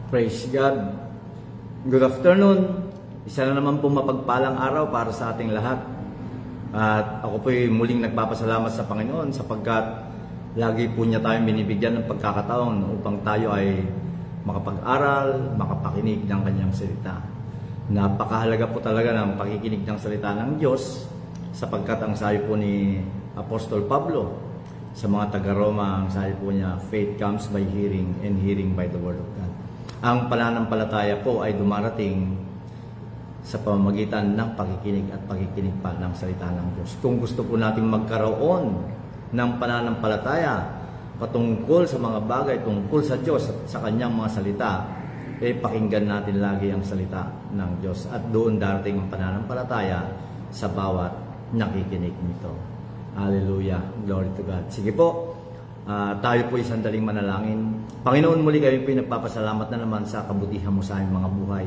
Praise God. Good afternoon. Isa na naman po mapagpalang araw para sa ating lahat. At ako po'y muling nagpapasalamat sa Panginoon sapagkat lagi po niya tayong binibigyan ng pagkakataon upang tayo ay makapag-aral, makapakinig ng kanyang salita. Napakahalaga po talaga ng pakikinig ng salita ng Diyos sapagkat ang sabi po ni Apostol Pablo sa mga taga-Roma, ang sabi po niya, faith comes by hearing and hearing by the word of God. Ang pananampalataya po ay dumarating sa pamamagitan ng pakikinig at pakikinig pa ng salita ng Diyos. Kung gusto po natin magkaroon ng pananampalataya patungkol sa mga bagay tungkol sa Diyos at sa kanyang mga salita, pakinggan natin lagi ang salita ng Diyos at doon darating ang pananampalataya sa bawat nakikinig nito. Hallelujah. Glory to God. Sige po. Tayo po isang daling manalangin. Panginoon, muli kami pinagpapasalamat na naman sa kabutihan mo sa aming mga buhay.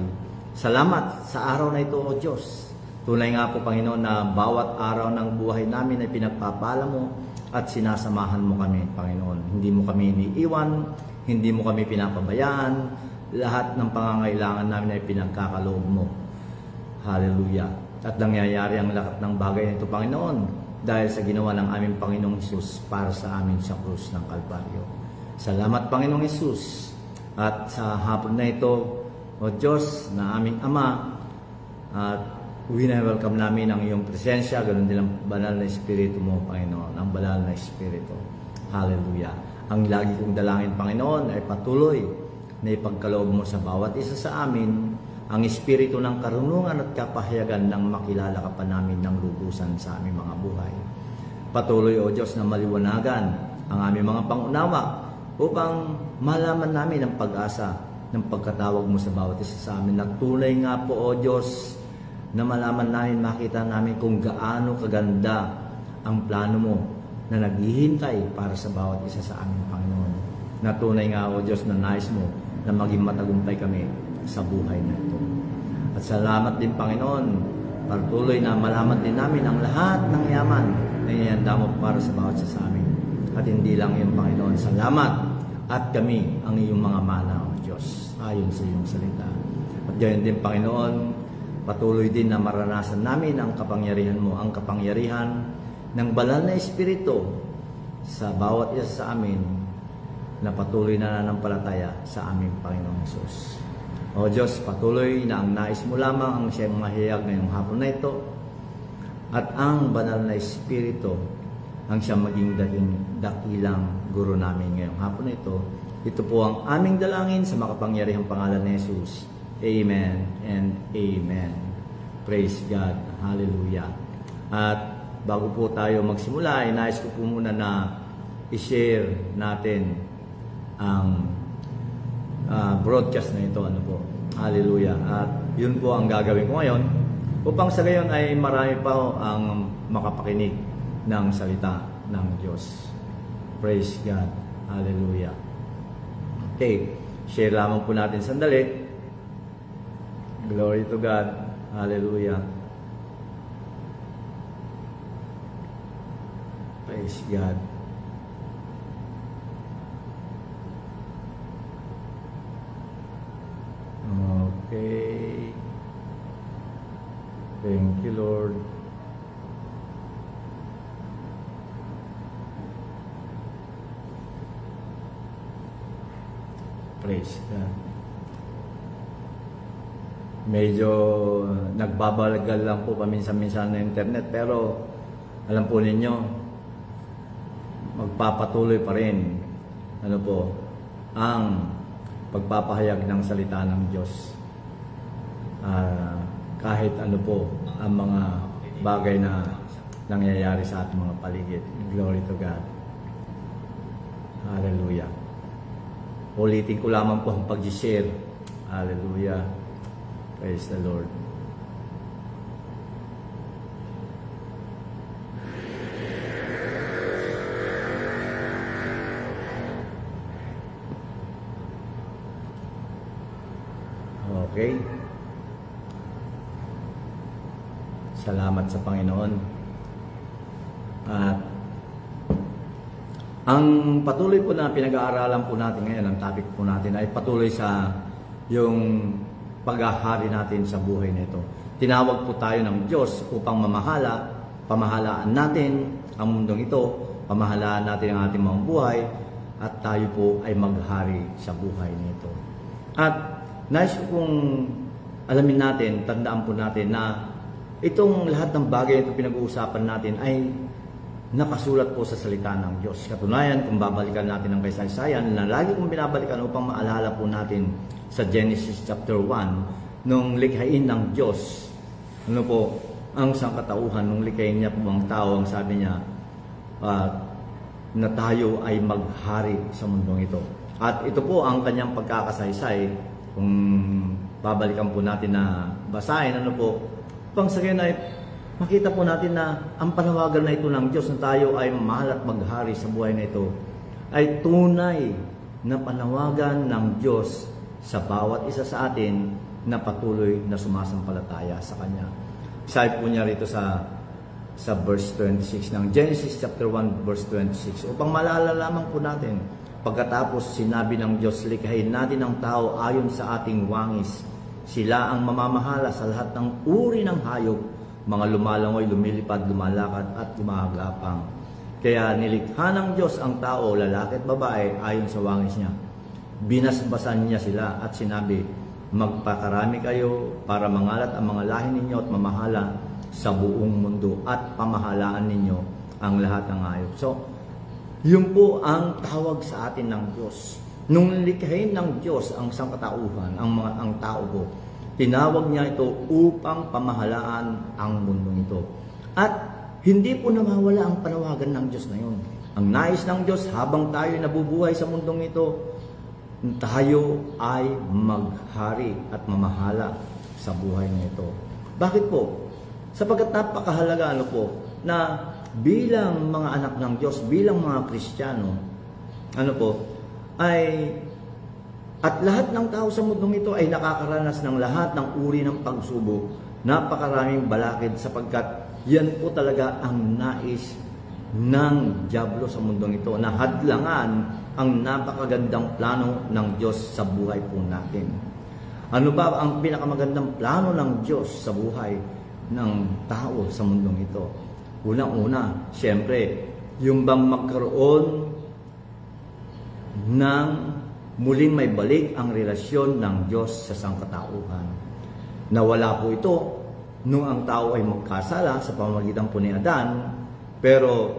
Salamat sa araw na ito, O Diyos. Tunay nga po, Panginoon, na bawat araw ng buhay namin ay pinagpapala mo at sinasamahan mo kami, Panginoon. Hindi mo kami iniiwan, hindi mo kami pinapabayaan. Lahat ng pangangailangan namin ay pinagkakaloob mo. Hallelujah. At nangyayari ang lahat ng bagay nito, Panginoon, dahil sa ginawa ng aming Panginoong Hesus para sa amin sa krus ng Kalbaryo. Salamat, Panginoong Hesus. At sa hapon na ito, O Diyos, na aming Ama, at welcome namin ang iyong presensya, ganoon din ang banal na Espiritu mo, Panginoon, ang banal na Espiritu. Hallelujah. Ang lagi kong dalangin, Panginoon, ay patuloy na ipagkaloob mo sa bawat isa sa amin ang espiritu ng karunungan at kapahayagan ng makilala ka pa namin ng lubusan sa aming mga buhay. Patuloy, O Diyos, na maliwanagan ang aming mga pangunawa upang malaman namin ang pag-asa ng pagkatawag mo sa bawat isa sa amin. Nagtunay nga po, O Diyos, na malaman namin, makita namin kung gaano kaganda ang plano mo na naghihintay para sa bawat isa sa aming Panginoon. Natunay nga, O Diyos, na nais mo na maging matagumpay kami sa buhay na ito. At salamat din, Panginoon, patuloy na malaman din namin ang lahat ng yaman na ihanda mo para sa bawat isa sa amin. At hindi lang yung Panginoon, salamat at kami ang iyong mga mana, O Diyos, ayon sa iyong salita. At gayon din, Panginoon, patuloy din na maranasan namin ang kapangyarihan mo, ang kapangyarihan ng banal na Espiritu sa bawat isa sa amin na patuloy na nananampalataya sa aming Panginoong Hesus. O Diyos, patuloy na ang nais mo lamang ang siyang mahiyag ngayong hapon na ito at ang banal na Espiritu ang siyang maging dakilang guro namin ngayong hapon na ito. Ito po ang aming dalangin sa makapangyarihang pangalan ni Jesus. Amen and Amen. Praise God. Hallelujah. At bago po tayo magsimula, nais ko po muna na i-share natin ang broadcast na ito, ano po. Hallelujah. At yun po ang gagawin ko ngayon upang sa gayon ay marami pa ang makapakinig ng salita ng Diyos. Praise God. Hallelujah. Okay, share lamang po natin sandali. Glory to God. Hallelujah. Praise God. Okay. Thank you, Lord. Praise God. Medyo nagbabalagal lang po paminsan-minsan na internet, pero alam po ninyo, magpapatuloy pa rin ano po ang pagpapahayag ng salita ng Diyos. Kahit ano po ang mga bagay na nangyayari sa ating mga paligid. Glory to God. Hallelujah. Ulitin ko lamang po ang pag-share. Hallelujah. Praise the Lord. Okay. Salamat sa Panginoon. At ang patuloy po na pinag-aaralan po natin ngayon, ang topic po natin ay patuloy sa yung paghahari natin sa buhay nito. Tinawag po tayo ng Diyos upang pamahalaan natin ang mundong ito, pamahalaan natin ang ating mga buhay, at tayo po ay maghari sa buhay nito. At nais ko pong alamin natin, tandaan po natin na itong lahat ng bagay na pinag-uusapan natin ay nakasulat po sa salita ng Diyos. Katunayan, kung babalikan natin ang kasaysayan na lagi kong binabalikan upang maalala po natin sa Genesis chapter 1, nung likhain ng Diyos, ano po, ang sangkatauhan, nung likhain niya po ang tao, ang sabi niya, na tayo ay maghari sa mundong ito. At ito po ang kanyang pagkakasaysay, kung babalikan po natin na basahin, ano po, pang sa ay makita po natin na ang panawagan na ito ng Diyos na tayo ay mahal at maghari sa buhay na ito ay tunay na panawagan ng Diyos sa bawat isa sa atin na patuloy na sumasampalataya sa Kanya. Sabi po niya rito sa verse 26 ng Genesis chapter 1 verse 26, upang malala lamang po natin, pagkatapos sinabi ng Diyos, likhain natin ang tao ayon sa ating wangis. Sila ang mamamahala sa lahat ng uri ng hayop, mga lumalangoy, lumilipad, lumalakad at gumagapang. Kaya nilikha ng Diyos ang tao, lalaki at babae, ayon sa wangis niya. Binasbasan niya sila at sinabi, magpakarami kayo para mangalat ang mga lahi ninyo at mamahala sa buong mundo at pamahalaan ninyo ang lahat ng hayop. So, yun po ang tawag sa atin ng Diyos. Nung likhain ng Diyos ang sangkatauhan, ang tao po, tinawag niya ito upang pamahalaan ang mundong ito. At hindi po nawawala ang panawagan ng Diyos na yun. Ang nais ng Diyos habang tayo nabubuhay sa mundong ito, tayo ay maghari at mamahala sa buhay na ito. Bakit po? Sapagkat napakahalaga na bilang mga anak ng Diyos, bilang mga Kristiyano, at lahat ng tao sa mundong ito ay nakakaranas ng lahat ng uri ng pagsubok, napakaraming balakid, sapagkat yan po talaga ang nais ng dyablo sa mundong ito, na hadlangan ang napakagandang plano ng Diyos sa buhay po natin. Ano ba ang pinakamagandang plano ng Diyos sa buhay ng tao sa mundong ito? Unang-una, siyempre, yung bang magkaroon ng muling may balik ang relasyon ng Diyos sa sangkatauhan. Nawala po ito nung ang tao ay magkasala sa pamamagitan po ni Adan, pero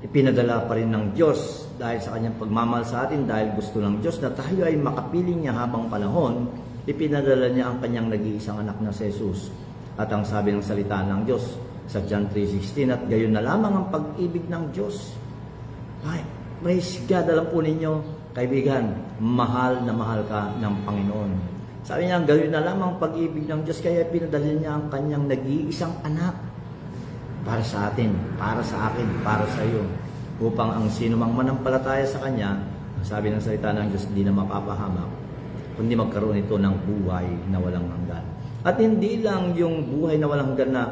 ipinadala pa rin ng Diyos dahil sa kanyang pagmamahal sa atin, dahil gusto ng Diyos na tayo ay makapiling niya habang panahon, ipinadala niya ang kanyang nag-iisang anak na si Jesus. At ang sabi ng salita ng Diyos sa John 3:16, at gayon na lamang ang pag-ibig ng Diyos. Ay, praise God, alam po ninyo, kaibigan, mahal na mahal ka ng Panginoon. Sabi niya, gayon na lamang ang pag-ibig ng Diyos, kaya pinadala niya ang kanyang nag-iisang anak para sa atin, para sa akin, para sa iyo, upang ang sino mang manampalataya sa Kanya, sabi ng salita ng Diyos, hindi na mapapahamak, kundi magkaroon ito ng buhay na walang hanggan. At hindi lang yung buhay na walang hanggan na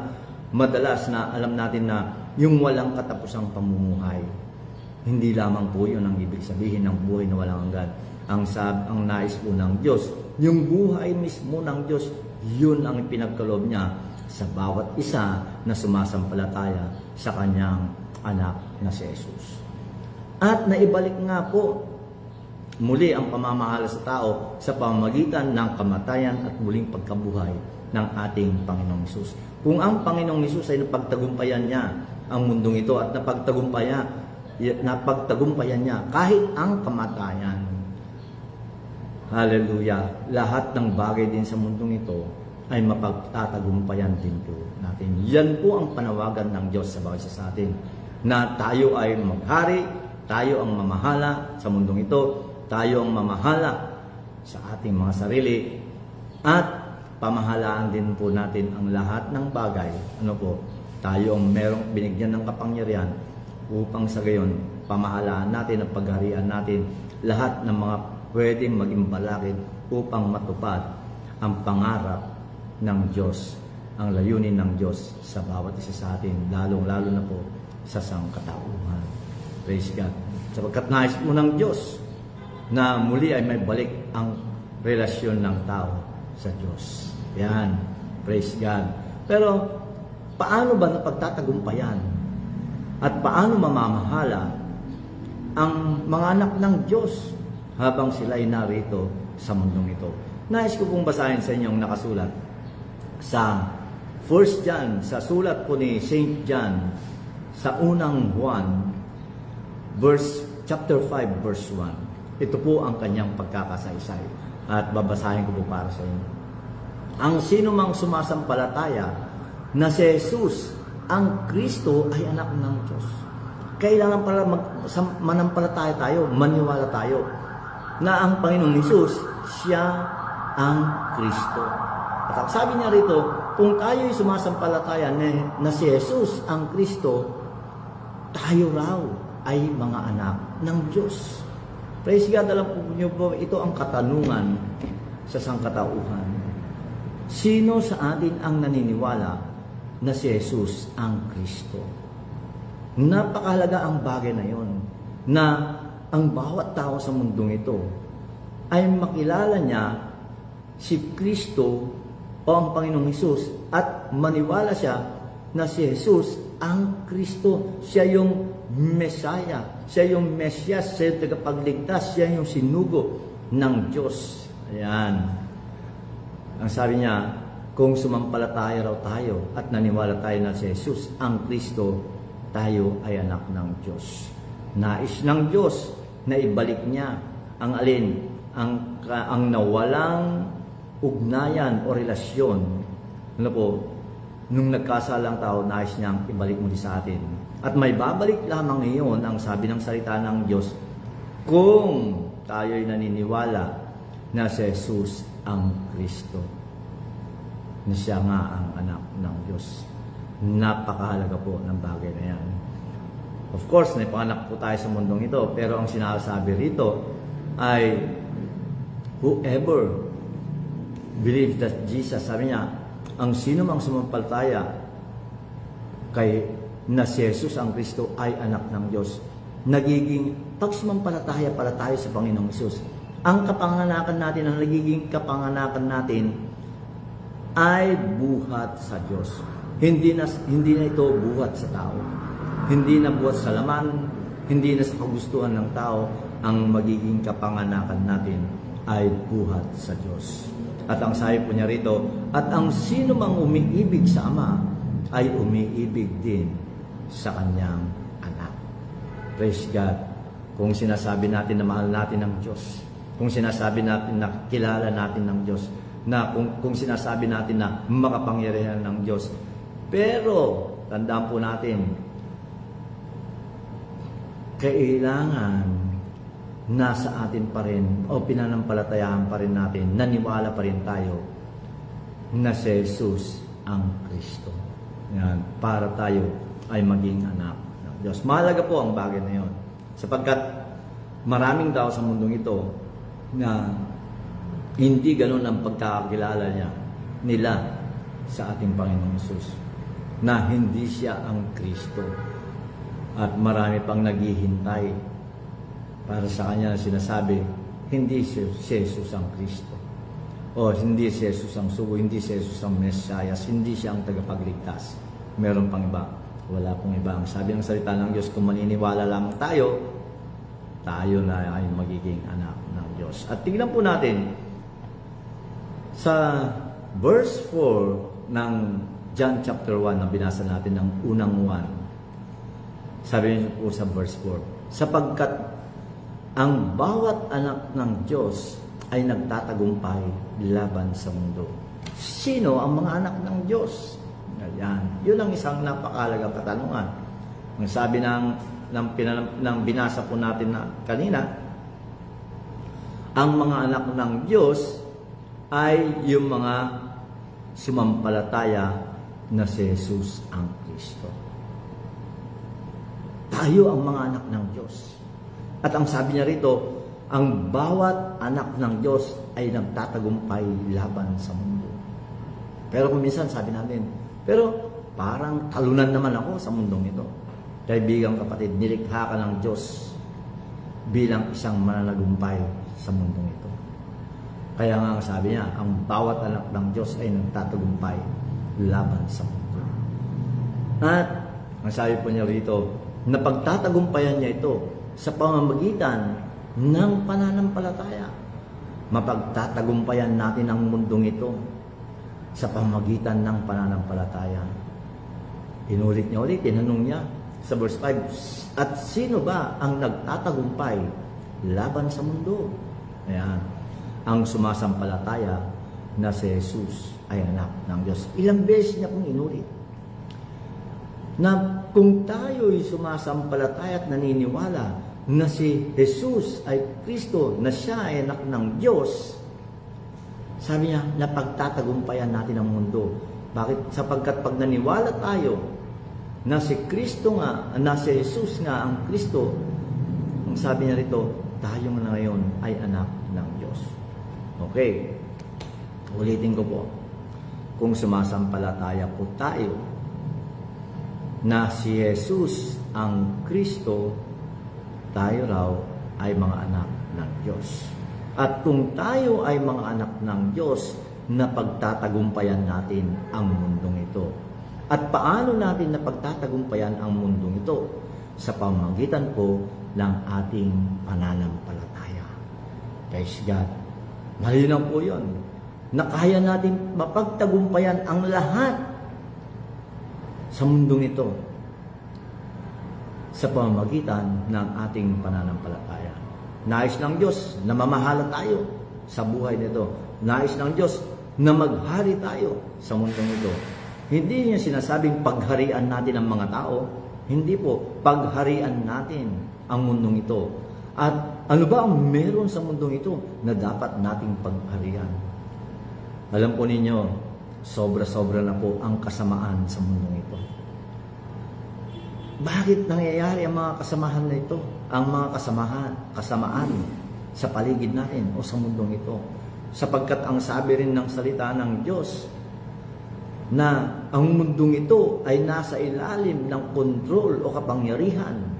madalas na alam natin na yung walang katapusang pamumuhay. Hindi lamang po yun ang ibig sabihin ng buhay na walang hanggan. Ang nais po ng Diyos, yung buhay mismo ng Diyos, yun ang pinagkaloob niya sa bawat isa na sumasampalataya sa kanyang anak na si Jesus. At naibalik nga po muli ang pamamahala sa tao sa pamamagitan ng kamatayan at muling pagkabuhay ng ating Panginoong Hesus. Kung ang Panginoong Hesus ay napagtagumpayan niya ang mundong ito at napagtagumpayan niya kahit ang kamatayan, hallelujah, lahat ng bagay din sa mundong ito ay mapagtatagumpayan din po natin. Yan po ang panawagan ng Diyos sa bawat isa sa atin, na tayo ay maghari, tayo ang mamahala sa mundong ito, tayo ang mamahala sa ating mga sarili, at pamahalaan din po natin ang lahat ng bagay. Tayo ang merong binigyan ng kapangyarihan upang sa gayon pamahalaan natin at pagharian natin lahat ng mga pwedeng maging balakid upang matupad ang pangarap ng Diyos, ang layunin ng Diyos sa bawat isa sa atin, lalong-lalo na po sa sangkatauhan. Praise God. Sapagkat nais po ng Diyos na muli ay may balik ang relasyon ng tao sa Diyos. Yan. Praise God. Pero, paano ba napagtatagumpayan? At paano mamamahala ang mga anak ng Diyos habang sila ay narito sa mundong ito? Nais ko pong basahin sa inyong nakasulat sa 1 John, sa sulat po ni St. John, sa unang Juan, chapter 5, verse 1. Ito po ang kanyang pagkakasaysay at babasahin ko po para sa inyo. Ang sino mang sumasampalataya na si Jesus, ang Kristo, ay anak ng Diyos. Kailangan para manampalataya tayo, maniwala tayo na ang Panginoong Jesus, siya ang Kristo. At sabi niya rito, kung tayo'y sumasampalataya na si Jesus ang Kristo, tayo raw ay mga anak ng Diyos. Praise God, alam po niyo po, ito ang katanungan sa sangkatauhan. Sino sa atin ang naniniwala na si Jesus ang Kristo? Napakahalaga ang bagay na yon, na ang bawat tao sa mundong ito ay makilala niya si Kristo o ang Panginoong Hesus at maniwala siya na si Jesus ang Kristo. Siya yung Mesaya, siya yung Mesyas, siya yung tagapagligtas, siya yung sinugo ng Diyos. Ayan. Ang sabi niya, kung sumampalataya raw tayo at naniwala tayo na si Jesus ang Kristo, tayo ay anak ng Diyos. Nais ng Diyos na ibalik niya ang alin, ang nawalang ugnayan o relasyon. Ano po, nung nagkasalang tao, nais niyang ibalik muli sa atin. At may babalik lamang ngayon ang sabi ng salita ng Diyos kung tayo'y naniniwala na si Jesus ang Kristo, na siya nga ang anak ng Diyos. Napakahalaga po ng bagay na yan. Of course, naipanganak po tayo sa mundong ito, pero ang sinasabi rito ay whoever believes that Jesus, sabi niya, ang sino mang sumampalataya kay na si Jesus ang Kristo ay anak ng Diyos. Nagiging, pag sumampalataya pala tayo sa Panginoong Jesus, ang kapanganakan natin, ang nagiging kapanganakan natin ay buhat sa Diyos. Hindi na ito buhat sa tao. Hindi na buhat sa laman, hindi na sa kagustuhan ng tao. Ang magiging kapanganakan natin ay buhat sa Diyos. At ang sabi po niya rito, at ang sino mang umiibig sa Ama ay umiibig din sa kanyang anak. Praise God. Kung sinasabi natin na mahal natin ng Diyos, kung sinasabi natin na kilala natin ng Diyos, na kung sinasabi natin na makapangyarihan ng Diyos, pero tandaan po natin, kailangan nasa atin pa rin o pinanampalatayaan pa rin natin, naniwala pa rin tayo na si Jesus ang Kristo. Yan, para tayo ay maging anak ng Diyos. Mahalaga po ang bagay na yon, sapagkat maraming tao sa mundong ito na hindi ganun ang pagkakakilala nila sa ating Panginoong Jesus, na hindi siya ang Kristo. At marami pang naghihintay para sa kanya sinasabi, hindi si Jesus ang Kristo. O hindi si Jesus ang sugo, hindi si Jesus ang Mesiyas, hindi siya ang tagapagligtas. Meron pang iba. Wala pong iba. Ang sabi ng salita ng Diyos, kung maniniwala lamang tayo, tayo na ay magiging anak ng Diyos. At tignan po natin, sa verse 4 ng John chapter 1 na binasa natin ng unang 1, sabi niyo po sa verse 4, sapagkat ang bawat anak ng Diyos ay nagtatagumpay laban sa mundo. Sino ang mga anak ng Diyos? Ayan. Yun ang isang napakahalagang katanungan. Ang sabi ng binasa po natin na kanina, ang mga anak ng Diyos ay yung mga sumampalataya na si Jesus ang Kristo. Tayo ang mga anak ng Diyos. At ang sabi niya rito, ang bawat anak ng Diyos ay nagtatagumpay laban sa mundo. Pero kung minsan sabi natin, pero parang talunan naman ako sa mundong ito. Kaibigang kapatid, nilikha ka ng Diyos bilang isang mananagumpay sa mundong ito. Kaya nga sabi niya, ang bawat anak ng Diyos ay nagtatagumpay laban sa mundo. At ang sabi po niya rito, na pagtatagumpayan niya ito sa pamamagitan ng pananampalataya. Mapagtatagumpayan natin ang mundong ito sa pamamagitan ng pananampalataya. Inulit niya ulit, tinanong niya sa verse 5, at sino ba ang nagtatagumpay laban sa mundo? Ayan, ang sumasampalataya na si Jesus ay anak ng Diyos. Ilang beses niya pong inulit na kung tayo'y sumasampalataya at naniniwala na si Jesus ay Kristo, na siya ay anak ng Diyos, sabi niya, napagtatagumpayan natin ang mundo. Bakit? Sapagkat pag naniwala tayo na si Kristo nga, na si Jesus nga ang Kristo, ang sabi niya rito, tayo na ngayon ay anak ng Diyos. Okay. Ulitin ko po. Kung sumasampalataya po tayo na si Jesus ang Kristo, tayo raw ay mga anak ng Diyos. At kung tayo ay mga anak ng Diyos, na pagtatagumpayan natin ang mundong ito. At paano natin napagtatagumpayan ang mundong ito? Sa pamamagitan po ng ating pananampalataya. Praise God. Malinaw po yun. Na kaya natin mapagtagumpayan ang lahat sa mundong ito sa pamamagitan ng ating pananampalataya. Nais ng Diyos na mamahala tayo sa buhay nito. Nais ng Diyos na maghari tayo sa mundong ito. Hindi niya sinasabing pagharian natin ang mga tao. Hindi po, pagharian natin ang mundong ito. At ano ba ang meron sa mundong ito na dapat nating pagharian? Alam po ninyo, sobra-sobra na po ang kasamaan sa mundong ito. Bakit nangyayari ang mga kasamahan na ito? Ang mga kasamaan sa paligid natin o sa mundong ito? Sapagkat ang sabi rin ng salita ng Diyos na ang mundong ito ay nasa ilalim ng kontrol o kapangyarihan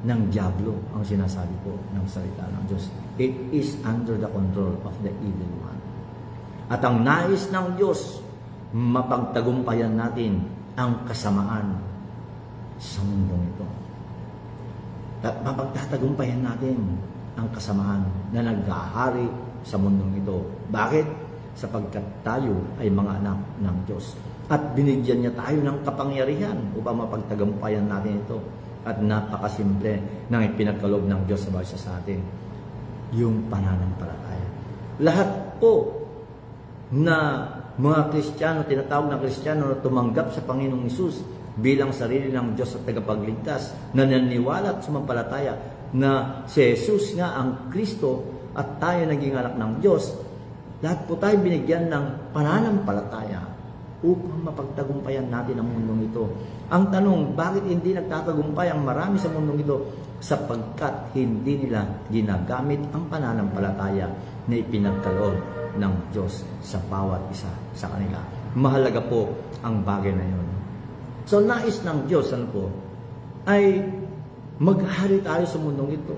ng Diablo, ang sinasabi po ng salita ng Diyos. It is under the control of the evil one. At ang nais ng Diyos, mapagtagumpayan natin ang kasamaan sa mundong ito. At mapagtatagumpayan natin ang kasamaan na naghahari sa mundong ito. Bakit? Sapagkat tayo ay mga anak ng Diyos. At binigyan niya tayo ng kapangyarihan upang mapagtagumpayan natin ito. At napakasimple ng ipinagkaloob ng Diyos sa bawat sa atin. Yung pananampalataya. Lahat po na mga Kristiyano, tinatawag na Kristiyano na tumanggap sa Panginoong Hesus bilang sarili ng Diyos at tagapagligtas, na naniniwala at sumampalataya na si Jesus nga ang Kristo at tayo naging anak ng Diyos, lahat po tayo binigyan ng pananampalataya upang mapagtagumpayan natin ang mundong ito. Ang tanong, bakit hindi nagtatagumpay ang marami sa mundong ito? Sapagkat hindi nila ginagamit ang pananampalataya na ipinagkaloob ng Diyos sa bawat isa sa kanila. Mahalaga po ang bagay na yun. So, nais ng Diyos, ano po, ay maghari tayo sa mundong ito.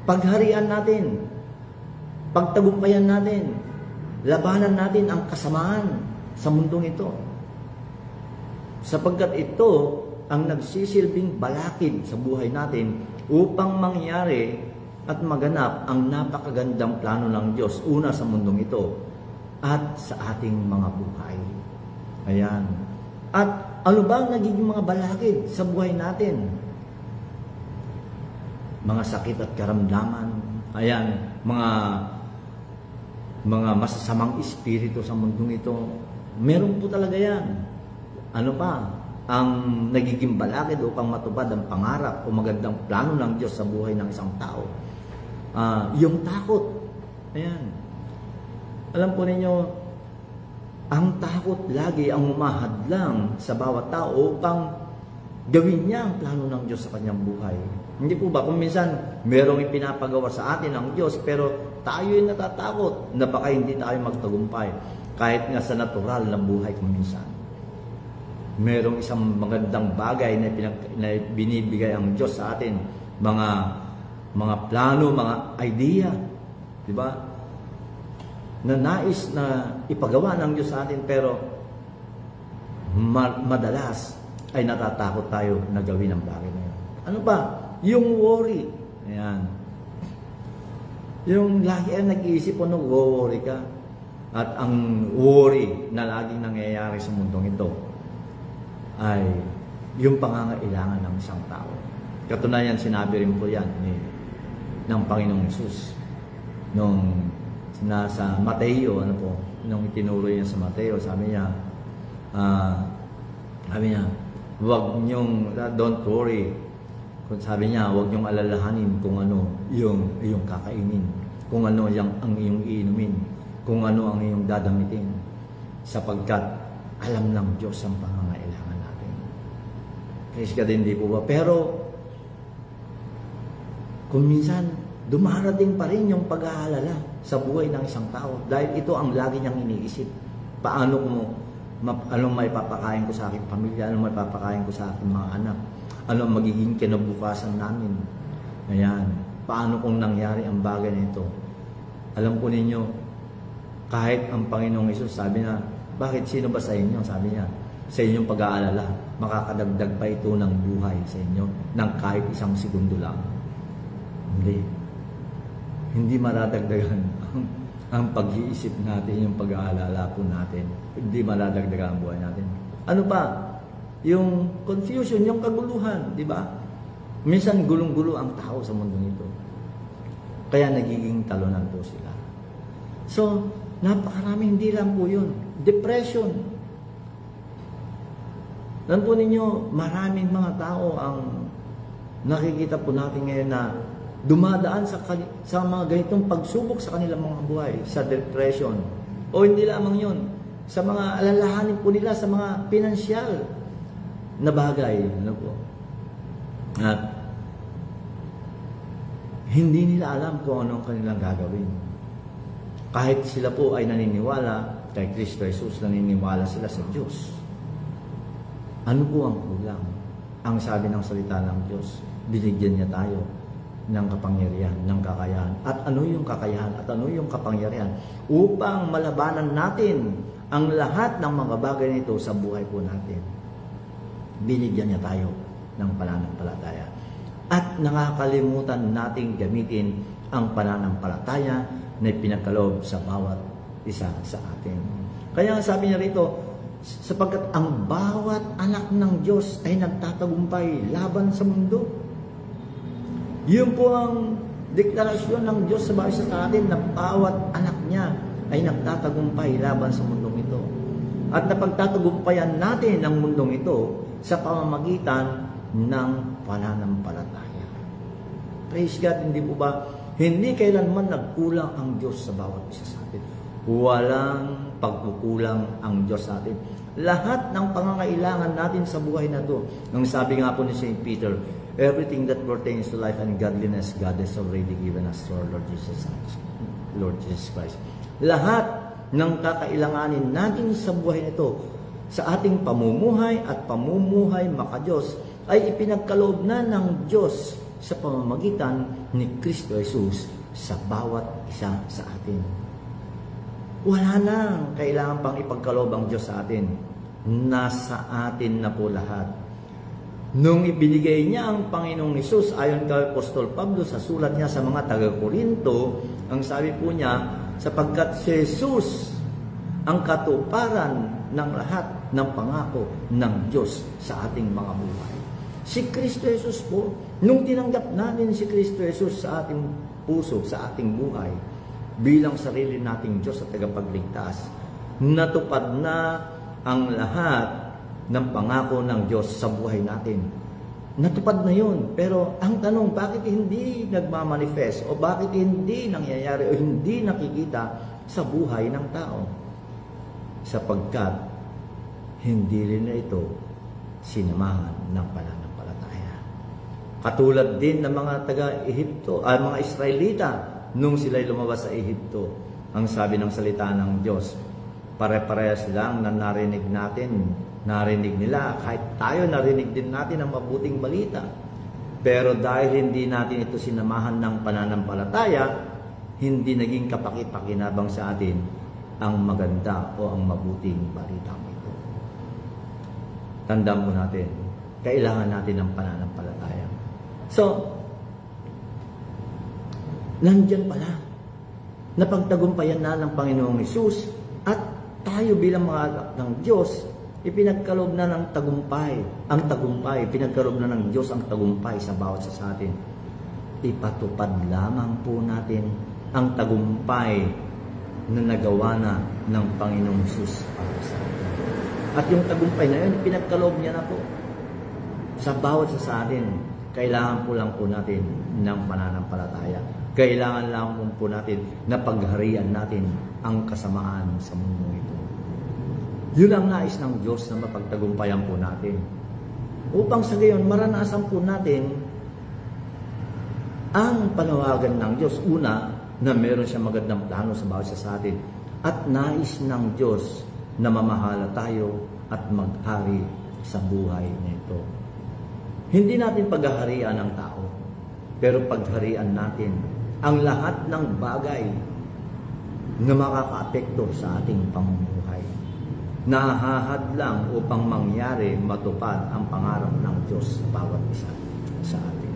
Pagharian natin, pagtagumpayan natin, labanan natin ang kasamaan sa mundong ito. Sapagkat ito ang nagsisilbing balakid sa buhay natin upang mangyari at maganap ang napakagandang plano ng Diyos, una sa mundong ito at sa ating mga buhay. Ayan. At ano ba ang nagiging mga balakid sa buhay natin? Mga sakit at karamdaman. Ayan, mga masasamang espiritu sa mundong ito. Meron po talaga yan. Ano pa? Ang nagiging balakid upang matupad ang pangarap o magandang plano ng Diyos sa buhay ng isang tao. Yung takot. Ayan. Alam po ninyo, ang takot lagi ang umahadlang sa bawat tao upang gawin niya ang plano ng Diyos sa kanyang buhay. Hindi po ba? Kung minsan, merong ipinapagawa sa atin ng Diyos, pero tayo'y natatakot na baka hindi tayo magtagumpay. Kahit nga sa natural na buhay kung minsan. Merong isang magandang bagay na binibigay ang Diyos sa atin. Mga plano, mga idea. Diba? na nais na ipagawa ng Diyos sa atin, pero madalas ay natatakot tayo na gawin ang bagay na yun. Ano ba? Yung worry. Ayan. Yung lagi ay nag-iisip o nag-worry ka. At ang worry na laging nangyayari sa mundong ito ay yung pangangailangan ng isang tao. Katunayan, sinabi rin po yan ng Panginoong Hesus. Nung nasa Mateo, nung itinuro niya sa Mateo, sabi niya, wag niyong, don't worry. Sabi niya, wag niyong alalahanin kung ano yung iyong kakainin, kung ano ang iyong iinumin, kung ano ang iyong dadamitin, sapagkat alam ng Diyos ang pangangailangan natin. Praise God, hindi po ba? Pero, kung minsan, dumarating pa rin yung pag-aalala sa buhay ng isang tao, dahil ito ang lagi niyang iniisip. Paano anong may papakain ko sa aking pamilya, anong may papakain ko sa aking mga anak, anong magiging kinabukasan namin. Ayan, paano kung nangyari ang bagay na ito? Alam po ninyo, kahit ang Panginoong Hesus, sabi na, bakit sino ba sa inyo? Sabi niya, sa inyong pag-aalala, makakadagdag pa ito ng buhay sa inyo ng kahit isang segundo lang. Hindi maradagdagan ang pag-iisip natin, yung pag-aalala po natin. Hindi maladagdagan ang buhay natin. Ano pa? Yung confusion, yung kaguluhan, di ba? Minsan gulong-gulo ang tao sa mundong ito. Kaya nagiging talunan po sila. So, napakarami, hindi lang po yun. Depression. Alam po ninyo, maraming mga tao ang nakikita po natin ngayon na dumadaan sa mga ganitong pagsubok sa kanilang mga buhay, sa depression. O hindi lamang yun, sa mga alalahanin po nila sa mga pinansyal na bagay. Ano po? At hindi nila alam kung anong kanilang gagawin. Kahit sila po ay naniniwala kay Kristo Jesus, naniniwala sila sa Diyos. Ano po ang kulang? Ang sabi ng salita ng Diyos, binigyan niya tayo ng kapangyarihan, ng kakayahan. At ano yung kakayahan at ano yung kapangyarihan upang malabanan natin ang lahat ng mga bagay nito sa buhay po natin. Binigyan niya tayo ng pananampalataya. At nakakalimutan nating gamitin ang pananampalataya na pinagkaloob sa bawat isa sa atin. Kaya sabi niya rito, sapagkat ang bawat anak ng Diyos ay nagtatagumpay laban sa mundo. Yun po ang deklarasyon ng Diyos sa bawat isa sa atin na bawat anak niya ay nagtatagumpay laban sa mundong ito. At napagtatagumpayan natin ang mundong ito sa pamamagitan ng pananampalataya. Praise God, hindi po ba? Hindi kailanman nagkulang ang Diyos sa bawat isa sa atin. Walang pagkukulang ang Diyos sa atin. Lahat ng pangangailangan natin sa buhay na ito. Nang sabi nga po ni St. Peter, everything that pertains to life and godliness, God has already given us to our Lord Jesus Christ. Lahat ng kakailanganin natin sa buhay nito, sa ating pamumuhay at pamumuhay makadiyos, ay ipinagkaloob na ng Diyos sa pamamagitan ni Kristo Jesus sa bawat isa sa atin. Wala nang kailangan pang ipagkaloob ang Diyos sa atin. Nasa atin na po lahat. Nung ibinigay niya ang Panginoong Hesus, ayon kay Apostol Pablo sa sulat niya sa mga taga-Korinto, ang sabi po niya, sapagkat si Jesus ang katuparan ng lahat ng pangako ng Diyos sa ating mga buhay. Si Kristo Jesus po, nung tinanggap natin si Kristo Jesus sa ating puso, sa ating buhay, bilang sarili nating Diyos at tagapagligtas, natupad na ang lahat ng pangako ng Diyos sa buhay natin. Natupad na yun. Pero ang tanong, bakit hindi nagmamanifest o bakit hindi nangyayari o hindi nakikita sa buhay ng tao? Sapagkat hindi rin na ito sinamahan ng pananampalataya. Katulad din ng mga taga-Ehipto, mga Israelita, nung sila'y lumabas sa Ehipto, ang sabi ng salita ng Diyos, pare-parehas lang na narinig nila, kahit tayo narinig din natin ang mabuting balita. Pero dahil hindi natin ito sinamahan ng pananampalataya, hindi naging kapaki-pakinabang sa atin ang maganda o ang mabuting balitang ito. Tandaan po natin, kailangan natin ng pananampalataya. So, nandyan pala, napagtagumpayan na ng Panginoong Hesus at tayo bilang mga anak ng Diyos, ipinagkaloob na ng tagumpay. Ang tagumpay, pinagkaloob na ng Diyos ang tagumpay sa bawat sa atin. Ipatupad lamang po natin ang tagumpay na nagawa na ng Panginoong Hesus para sa atin. At yung tagumpay na yun, pinagkaloob niya na po sa bawat sa atin. Kailangan po lang po natin ng pananampalataya. Kailangan lang po natin na pagharian natin ang kasamaan sa mundo ito. Yun ang nais ng Diyos na mapagtagumpayan po natin. Upang sa gayon, maranasan po natin ang panawagan ng Diyos. Una, na meron siyang magandang plano sa bawat sa atin. At nais ng Diyos na mamahala tayo at maghari sa buhay nito. Hindi natin paghaharian ang tao, pero pagharian natin ang lahat ng bagay na makakaapekto sa ating pamumuhay. Nahahad lang upang mangyari, matupad ang pangarap ng Diyos sa bawat isa sa atin.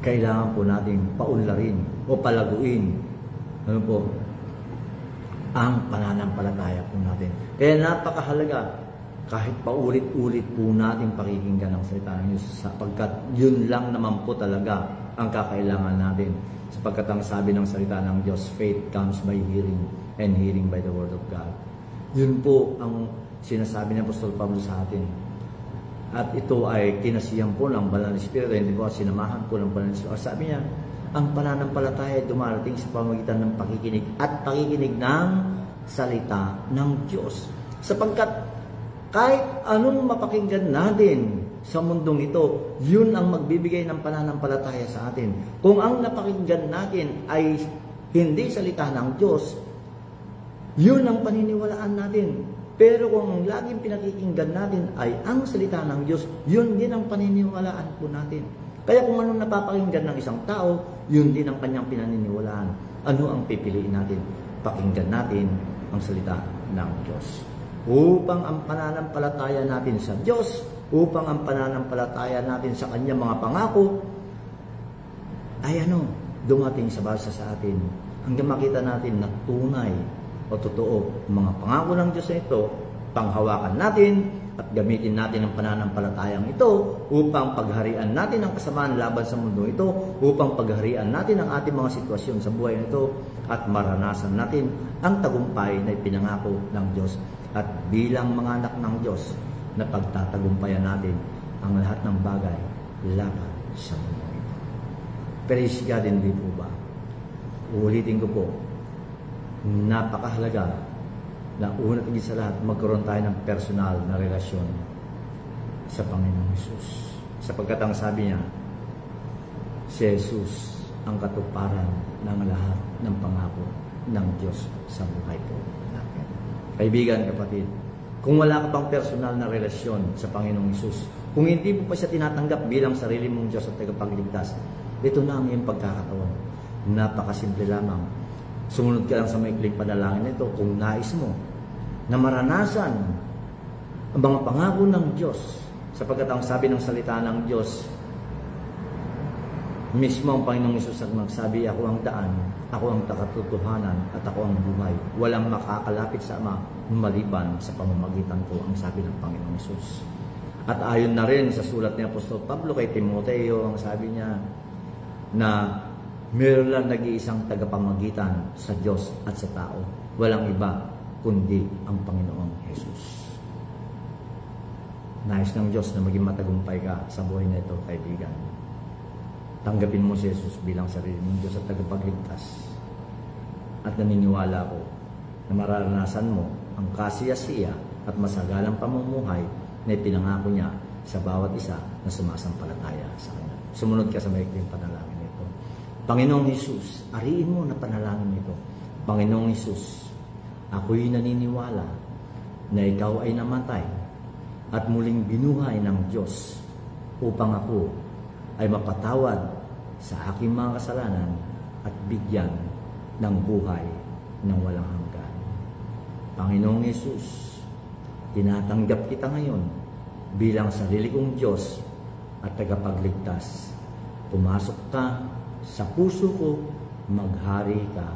Kailangan po natin paunlarin o palaguin ang pananampalataya po natin. Kaya napakahalaga kahit paulit-ulit po natin pakikinggan ang salita ng Diyos sapagkat yun lang naman po talaga ang kakailangan natin. Sapagkat ang sabi ng salita ng Diyos, faith comes by hearing and hearing by the word of God. Yun po ang sinasabi ng Apostol Pablo sa atin. At ito ay kinasiyan po ng Banal na Espiritu, hindi po sinamahan po ng Banal na Espiritu. Sabi niya, ang pananampalataya ay dumarating sa pamamagitan ng pakikinig at pakikinig ng salita ng Diyos. Sapagkat kahit anong mapakinggan natin sa mundong ito, yun ang magbibigay ng pananampalataya sa atin. Kung ang napakinggan natin ay hindi salita ng Diyos, yun ang paniniwalaan natin. Pero kung ang laging pinakikinggan natin ay ang salita ng Diyos, yun din ang paniniwalaan po natin. Kaya kung anong napapakinggan ng isang tao, yun din ang kanyang pinaniniwalaan. Ano ang pipiliin natin? Pakinggan natin ang salita ng Diyos. Upang ang pananampalataya natin sa Diyos, upang ang pananampalataya natin sa kanyang mga pangako, ay dumating sa basa sa atin. Hanggang makita natin na tunay o totoo mga pangako ng Diyos na ito, panghawakan natin at gamitin natin ang pananampalatayang ito upang pagharian natin ang kasamaan laban sa mundo ito, upang pagharian natin ang ating mga sitwasyon sa buhay nito at maranasan natin ang tagumpay na ipinangako ng Diyos. At bilang mga anak ng Diyos na pagtatagumpayan natin ang lahat ng bagay laban sa mundo ito. Praise God, hindi po ba? Uulitin ko po, napakahalaga na una at sa lahat magkaroon tayo ng personal na relasyon sa Panginoong Hesus. Sapagkat ang sabi niya, si Jesus ang katuparan ng lahat ng pangako ng Diyos sa buhay ko natin. Kaibigan, kapatid, kung wala ka pang personal na relasyon sa Panginoong Hesus, kung hindi mo pa siya tinatanggap bilang sarili mong Diyos at tagapagligtas, ito na ang iyong pagkakataon. Napakasimple lamang. Sumunod ka lang sa maikling panalangin nito kung nais mo na maranasan ang mga pangako ng Diyos. Sapagkat ang sabi ng salita ng Diyos, mismo ang Panginoong Hesus ang nagsabi, ako ang daan, ako ang katotohanan, at ako ang buhay. Walang makakalapit sa Ama maliban sa pamamagitan ko, ang sabi ng Panginoong Hesus. At ayon na rin sa sulat ni Apostol Pablo kay Timoteo, ang sabi niya na meron lang nag-iisang tagapamagitan sa Diyos at sa tao. Walang iba kundi ang Panginoong Hesus. Nais ng Diyos na maging matagumpay ka sa buhay na ito, kaibigan. Tanggapin mo si Jesus bilang sarili mong Diyos at tagapagligtas. At naniniwala ko na mararanasan mo ang kasiyasiya at masagalang pamumuhay na ipinangako niya sa bawat isa na sumasampalataya sa Kanya. Sumunod ka sa maikling panalangin nito. Panginoong Hesus, ariin mo na panalangin ito. Panginoong Hesus, ako'y naniniwala na Ikaw ay namatay at muling binuhay ng Diyos upang ako ay mapatawad sa aking mga kasalanan at bigyan ng buhay ng walang hanggan. Panginoong Yesus, tinatanggap kita ngayon bilang sarili kong Diyos at tagapagligtas. Pumasok ka sa puso ko, maghari ka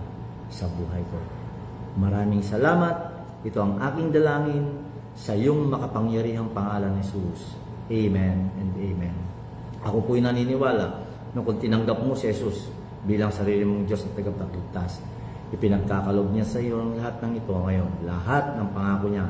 sa buhay ko. Maraming salamat. Ito ang aking dalangin sa iyong makapangyarihang pangalan ni Jesus. Amen and amen. Ako po'y naniniwala na kung tinanggap mo si Jesus bilang sarili mong Diyos at tagapagligtas, ipinagkakalob niya sa iyo ang lahat ng ito ngayon. Lahat ng pangako niya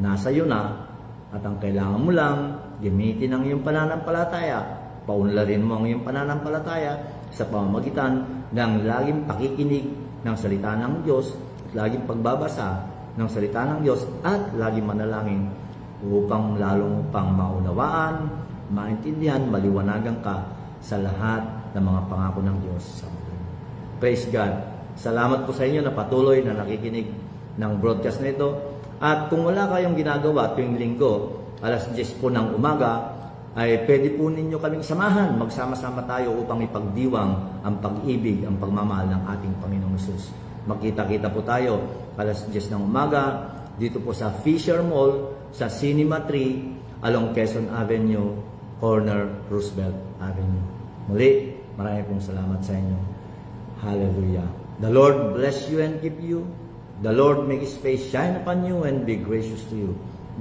nasa iyo na, at ang kailangan mo lang gamitin ang iyong pananampalataya. Paunlarin mo ang iyong pananampalataya sa pamamagitan ng laging pakikinig ng salita ng Diyos at laging pagbabasa ng salita ng Diyos at laging manalangin upang lalong upang maunawaan, maintindihan, maliwanagan ka sa lahat ng mga pangako ng Diyos sa mundo. Praise God. Salamat po sa inyo na patuloy na nakikinig ng broadcast na ito. At kung wala kayong ginagawa tuwing linggo, alas 10 po ng umaga, ay pwede po ninyo kaming samahan. Magsama-sama tayo upang ipagdiwang ang pag-ibig, ang pagmamahal ng ating Panginoong Hesus. Magkita-kita po tayo alas 10 ng umaga dito po sa Fisher Mall, sa Cinema 3, along Quezon Avenue, corner Roosevelt Avenue. Muli, marami pong salamat sa inyo. Hallelujah. The Lord bless you and keep you. The Lord make His face shine upon you and be gracious to you.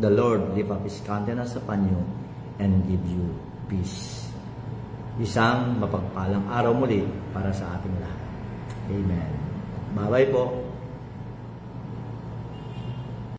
The Lord lift up His countenance upon you and give you peace. Isang mapagpalang araw muli para sa ating lahat. Amen. Bye-bye po.